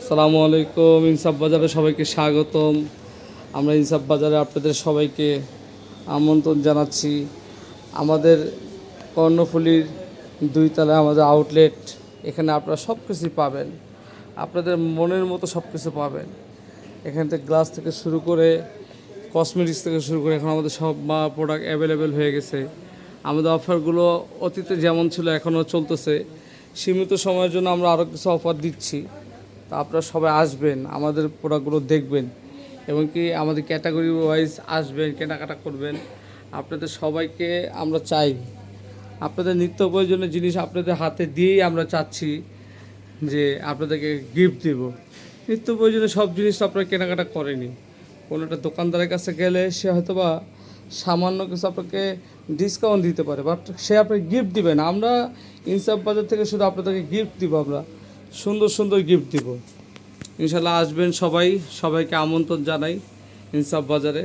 আসসালামু আলাইকুম। ইনসাফ বাজারে সবাইকে স্বাগতম। আমরা ইনসাফ বাজারে আপনাদের সবাইকে আমন্ত্রণ জানাচ্ছি। আমাদের কর্ণফুলীর 2 তলায় আমাদের আউটলেট। এখানে আপনারা সব কিছুই পাবেন, আপনাদের মনের মতো সব কিছু পাবেন। এখান থেকে গ্লাস থেকে শুরু করে কসমেটিক্স থেকে শুরু করে এখন আমাদের সব প্রোডাক্ট অ্যাভেলেবেল হয়ে গেছে। আমাদের অফারগুলো অতীতে যেমন ছিল এখনও চলতেছে। সীমিত সময়ের জন্য আমরা আরও কিছু অফার দিচ্ছি। তো আপনারা সবাই আসবেন, আমাদের প্রোডাক্টগুলো দেখবেন এবং কি আমাদের ক্যাটাগরি ওয়াইজ আসবেন, কেনাকাটা করবেন। আপনাদের সবাইকে আমরা চাই, আপনাদের নিত্য প্রয়োজনীয় জিনিস আপনাদের হাতে দিয়েই আমরা চাচ্ছি যে আপনাদেরকে গিফট দেব। নিত্য প্রয়োজনীয় সব জিনিস তো আপনারা কেনাকাটা করেনি। কোনো একটা দোকানদারের কাছে গেলে সে হয়তো বা সামান্য কিছু আপনাকে ডিসকাউন্ট দিতে পারে, বাট সে আপনাকে গিফট দিবে না। আমরা ইনসাফ বাজার থেকে শুধু আপনাদেরকে গিফট দিব, আমরা সুন্দর সুন্দর গিফট দিব। ইনশাল্লাহ আসবেন সবাই, সবাইকে আমন্ত্রণ জানাই ইনসাফ বাজারে।